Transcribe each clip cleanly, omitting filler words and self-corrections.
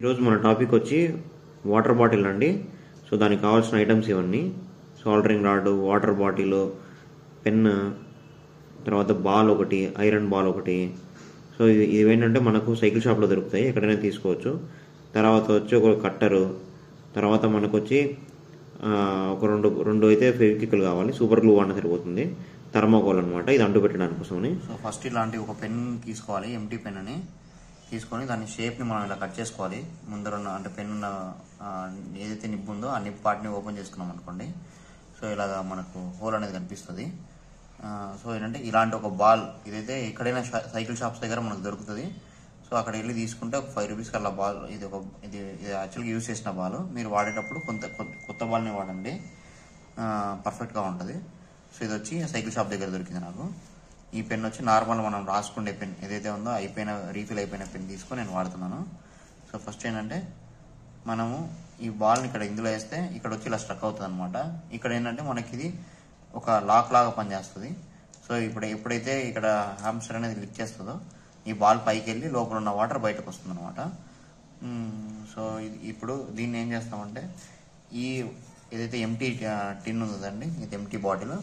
ఈరోజు మన టాపిక్ వచ్చి వాటర్ బాటిల్ అండి. సో దానికి కావాల్సిన ఐటమ్స్ ఇవన్నీ: soldering rod, water bottle, pen, తర్వాత బాల్ ఒకటి, ఐరన్ బాల్ ఒకటి. సో ఇవేంటంటే మనకు సైకిల్ షాప్లో దొరుకుతాయి, ఎక్కడైనా తీసుకోవచ్చు. తర్వాత వచ్చి ఒక కట్టరు, తర్వాత మనకు వచ్చి ఒక రెండు అయితే ఫెవిక్విక్లు కావాలి, సూపర్ గ్లూ అన్న సరిపోతుంది, థర్మాకోల్ అనమాట, ఇది అంటు పెట్టడానికి కోసమని. సో ఫస్ట్ ఇలాంటి ఒక పెన్ తీసుకోవాలి, ఎంటీ పెన్ అని తీసుకొని దాని షేప్ని మనం ఇలా కట్ చేసుకోవాలి. ముందర అంటే పెన్ ఏదైతే నిప్పు ఉందో ఆ నిప్పు పార్ట్ని ఓపెన్ చేసుకున్నాం అనుకోండి, సో ఇలాగా మనకు హోల్ అనేది కనిపిస్తుంది. సో ఏంటంటే ఇలాంటి ఒక బాల్, ఇదైతే ఎక్కడైనా సైకిల్ షాప్స్ దగ్గర మనకు దొరుకుతుంది. సో అక్కడ వెళ్ళి తీసుకుంటే ఒక 5 రూపీస్కి అలా బాల్, ఇది యాక్చువల్గా యూజ్ చేసిన బాల్. మీరు వాడేటప్పుడు కొత్త బాల్ని వాడండి, పర్ఫెక్ట్గా ఉంటుంది. సో ఇది వచ్చి సైకిల్ షాప్ దగ్గర దొరికింది నాకు. ఈ పెన్ వచ్చి నార్మల్ మనం రాసుకునే పెన్ ఏదైతే ఉందో రీఫిల్ అయిపోయిన పెన్ తీసుకొని నేను వాడుతున్నాను. సో ఫస్ట్ ఏంటంటే మనము ఈ బాల్ని ఇందులో వేస్తే ఇక్కడ వచ్చి ఇలా స్ట్రక్ అవుతుంది అనమాట. ఇక్కడ ఏంటంటే మనకి ఇది ఒక లాక్ లాగా పనిచేస్తుంది. సో ఎప్పుడైతే ఇక్కడ హ్యామ్స్టర్ అనేది లిఫ్ట్ చేస్తుందో ఈ బాల్ పైకి వెళ్ళి లోపల ఉన్న వాటర్ బయటకు వస్తుంది అనమాట. సో ఇప్పుడు దీన్ని ఏం చేస్తామంటే ఏదైతే ఎంటీ టిన్ ఉందండి, ఇది ఎంటీ బాటిల్,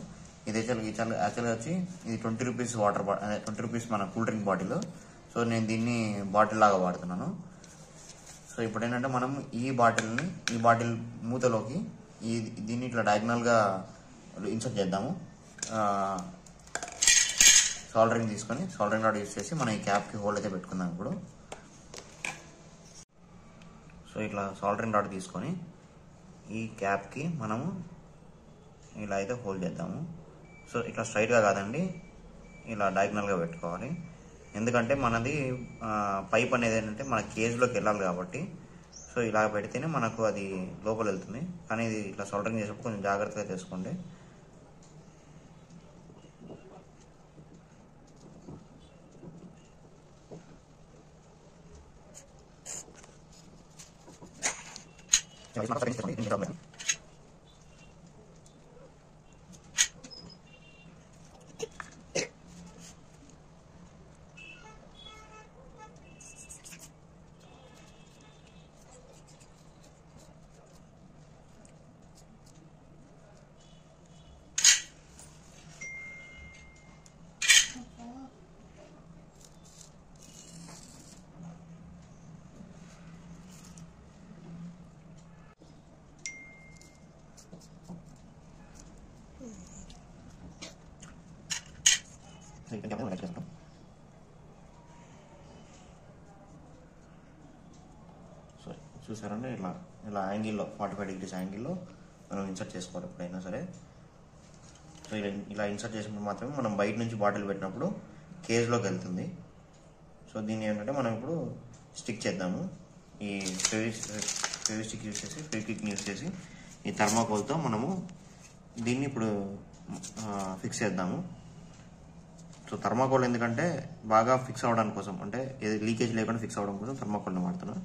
ఇదైతే యాక్చువల్గా వచ్చి ఇది 20 రూపీస్ వాటర్ బాటిల్, 20 రూపీస్ మన కూల్ డ్రింక్ బాటిల్. సో నేను దీన్ని బాటిల్ లాగా వాడుతున్నాను. సో ఇప్పుడు ఏంటంటే మనం ఈ బాటిల్ మూతలోకి దీన్ని ఇట్లా డయాగ్నల్గా ఇన్సర్ట్ చేద్దాము. సోల్డరింగ్ తీసుకొని సోల్డరింగ్ రాడ్ యూజ్ చేసి మనం ఈ క్యాప్కి హోల్డ్ అయితే పెట్టుకుందాం ఇప్పుడు. సో ఇట్లా సోల్డరింగ్ రాడ్ తీసుకొని ఈ క్యాప్కి మనము ఇలా అయితే హోల్డ్ చేద్దాము. సో ఇట్లా స్ట్రైట్గా కాదండి, ఇలా డయాగ్నల్గా పెట్టుకోవాలి. ఎందుకంటే మనది పైప్ అనేది ఏంటంటే మన కేజ్లోకి వెళ్ళాలి కాబట్టి. సో ఇలా పెడితేనే మనకు అది లోపల వెళ్తుంది. కానీ ఇది ఇట్లా సోల్డరింగ్ చేసేటప్పుడు కొంచెం జాగ్రత్తగా చేసుకోండి. చూసారంటే ఇలా యాంగిల్లో 45 డిగ్రీస్ యాంగిల్లో మనం ఇన్సర్ట్ చేసుకోవాలి ఎప్పుడైనా సరే. సో ఇలా ఇన్సర్ట్ చేసినప్పుడు మాత్రమే మనం బయట నుంచి బాటిల్ పెట్టినప్పుడు కేజ్లోకి వెళ్తుంది. సో దీన్ని ఏంటంటే మనం ఇప్పుడు స్టిక్ చేద్దాము. ఈ ఫెవిస్టిక్ యూజ్ చేసి, ఫెవిక్విక్ని యూజ్ చేసి ఈ థర్మాకోల్తో మనము దీన్ని ఇప్పుడు ఫిక్స్ చేద్దాము. సో థర్మాకోల్ ఎందుకంటే బాగా ఫిక్స్ అవ్వడానికి కోసం, అంటే ఏది లీకేజ్ లేకుండా ఫిక్స్ అవ్వడం కోసం థర్మాకోల్ని వాడుతున్నాను.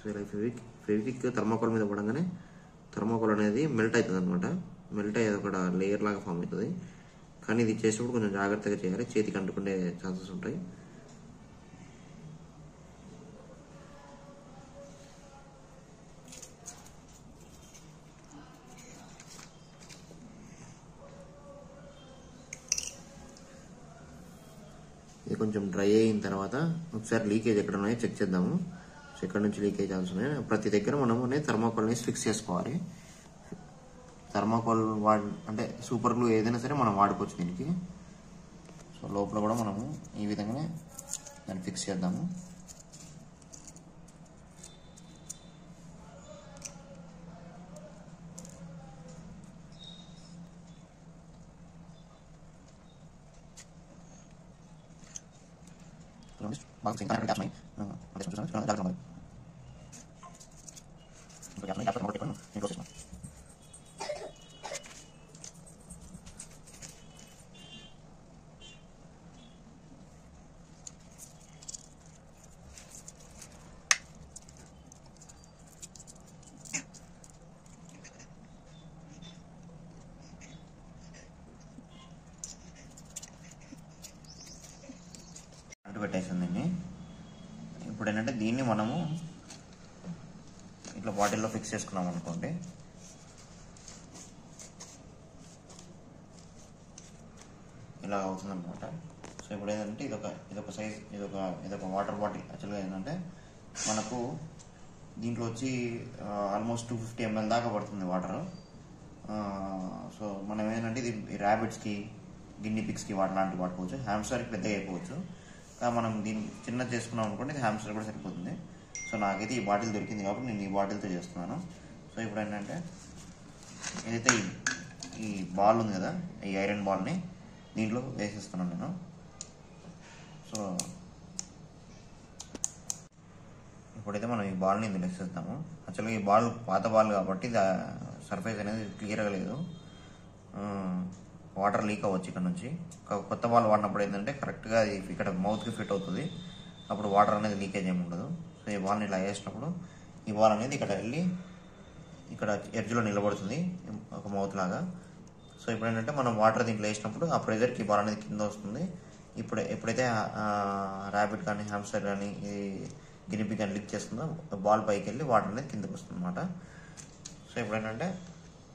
సో ఇలా ఫెవిక్విక్ థర్మాకోల్ మీద పడంగానే థర్మాకోల్ అనేది మెల్ట్ అవుతుంది అనమాట. మెల్ట్ అయ్యేది ఒక లేయర్ లాగా ఫామ్ అవుతుంది. కానీ ఇది చేసేటప్పుడు కొంచెం జాగ్రత్తగా చేయాలి, చేతికి అంటుకునే ఛాన్సెస్ ఉంటాయి. ఇది కొంచెం డ్రై అయిన తర్వాత ఒకసారి లీకేజ్ ఎక్కడ ఉన్నాయో చెక్ చేద్దాము. సో ఎక్కడ నుంచి లీకేజ్ అవుతున్నాయి, ప్రతి దగ్గర మనం థర్మాకోల్ని ఫిక్స్ చేసుకోవాలి. థర్మాకోల్ అంటే సూపర్ గ్లూ ఏదైనా సరే మనం వాడుకోవచ్చు దీనికి. సో లోపల కూడా మనము ఈ విధంగానే దాన్ని ఫిక్స్ చేద్దాము. ఇప్పుడు ఏంటంటే దీన్ని మనము ఇట్లా బాటిల్లో ఫిక్స్ చేసుకున్నాం అనుకోండి. ఇలా అవుతుంది అనమాట. సో ఇప్పుడు ఏంటంటే ఇదొక సైజ్, ఇదొక వాటర్ బాటిల్. యాక్చువల్గా ఏంటంటే మనకు దీంట్లో వచ్చి ఆల్మోస్ట్ 250 ml దాకా పడుతుంది వాటర్. సో మనం ఏంటంటే ఇది ర్యాబిట్స్కి, గిన్ని పిగ్స్కి లాంటివి వాడుకోవచ్చు. హ్యామ్స్టర్కి పెద్దగా అయిపోవచ్చు. మనం దీన్ని చిన్నది చేసుకున్నాం అనుకోండి, ఇది హ్యామ్స్టర్ కూడా సరిపోతుంది. సో నాకైతే ఈ బాటిల్ దొరికింది కాబట్టి నేను ఈ బాటిల్తో చేస్తున్నాను. సో ఇప్పుడు ఏంటంటే ఏదైతే ఈ బాల్ ఉంది కదా, ఈ ఐరన్ బాల్ని దీంట్లో వేసేస్తున్నాను నేను. సో ఇప్పుడైతే మనం ఈ బాల్ని ఇందులో వేసేస్తాము. యాక్చువల్గా ఈ బాల్ పాత బాల్ కాబట్టి సర్ఫేస్ అనేది క్లియర్గా లేదు, వాటర్ లీక్ అవ్వచ్చు ఇక్కడ నుంచి. కొత్త బాల్ వాడినప్పుడు ఏంటంటే కరెక్ట్గా అది ఇక్కడ మౌత్కి ఫిట్ అవుతుంది, అప్పుడు వాటర్ అనేది లీకేజ్ ఏమి ఉండదు. సో ఈ బాల్ని ఇలా వేసినప్పుడు ఈ బాల్ అనేది ఇక్కడ వెళ్ళి ఇక్కడ ఎడ్జ్లో నిలబడుతుంది ఒక మౌత్ లాగా. సో ఇప్పుడు ఏంటంటే మనం వాటర్ దీంట్లో వేసినప్పుడు ఆ ప్రెజర్కి బాల్ అనేది కింద వస్తుంది. ఎప్పుడైతే ర్యాబిట్ కానీ హ్యామ్స్టర్ కానీ ఈ గినిపి కానీ లిక్ చేస్తుందో బాల్ పైకి వెళ్ళి వాటర్ అనేది కిందకి వస్తుంది అనమాట. సో ఇప్పుడు ఏంటంటే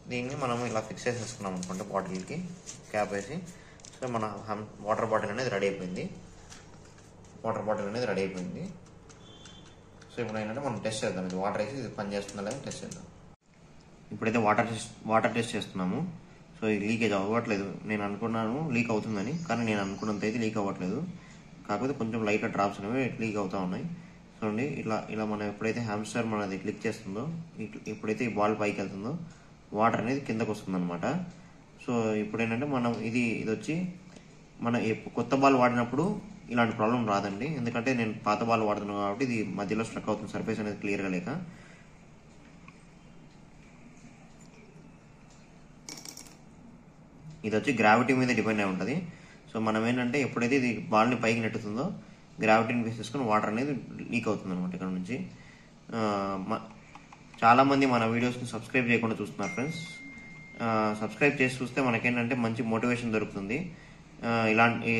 దీన్ని మనం ఇలా ఫిక్స్ చేసేసుకున్నాం అనుకుంటే బాటిల్కి క్యాప్ వేసి. సో మన వాటర్ బాటిల్ అనేది రెడీ అయిపోయింది. సో ఇప్పుడు ఏంటంటే మనం టెస్ట్ చేద్దాం, ఇది వాటర్ వేసి ఇది పని చేస్తుందా లేదా టెస్ట్ చేద్దాం. ఇప్పుడైతే వాటర్ టెస్ట్ చేస్తున్నాము. సో ఇది లీకేజ్ అవ్వట్లేదు. నేను అనుకున్నాను లీక్ అవుతుందని, కానీ నేను అనుకున్నంత అయితే లీక్ అవ్వట్లేదు. కాకపోతే కొంచెం లైట్గా డ్రాప్స్ అనేవి లీక్ అవుతూ ఉన్నాయి. చూడండి, ఇలా మనం ఎప్పుడైతే హ్యామ్స్టర్ మనది క్లిక్ చేస్తుందో, ఎప్పుడైతే ఈ బాల్ పైకి వెళ్తుందో వాటర్ అనేది కిందకు వస్తుంది అనమాట. సో ఇప్పుడు ఏంటంటే మనం ఇది వచ్చి మన కొత్త బాల్ వాడినప్పుడు ఇలాంటి ప్రాబ్లం రాదండి. ఎందుకంటే నేను పాత బాల్ వాడుతున్నాను కాబట్టి ఇది మధ్యలో స్ట్రక్ అవుతుంది, సర్ఫేస్ అనేది క్లియర్గా లేక. ఇది వచ్చి గ్రావిటీ మీద డిపెండ్ అయి ఉంటుంది. సో మనం ఏంటంటే ఎప్పుడైతే ఇది బాల్ని పైకి నెట్టుతుందో గ్రావిటీని బేస్ చేసుకుని వాటర్ అనేది లీక్ అవుతుంది అనమాట ఇక్కడ నుంచి. చాలామంది మన వీడియోస్ని సబ్స్క్రైబ్ చేయకుండా చూస్తున్నారు ఫ్రెండ్స్. సబ్స్క్రైబ్ చేసి చూస్తే మనకేంటంటే మంచి మోటివేషన్ దొరుకుతుంది. ఇలాంటి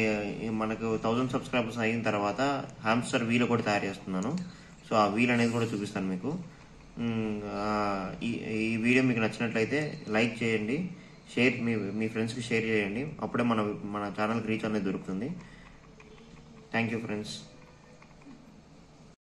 మనకు 1000 సబ్స్క్రైబర్స్ అయిన తర్వాత హ్యామ్స్టర్ వీల్ ఒకటి తయారు చేస్తున్నాను. సో ఆ వీల్ అనేది కూడా చూపిస్తాను మీకు. ఈ వీడియో మీకు నచ్చినట్లయితే లైక్ చేయండి, మీ ఫ్రెండ్స్కి షేర్ చేయండి. అప్పుడే మన ఛానల్కి రీచ్ అనేది దొరుకుతుంది. Thank you friends.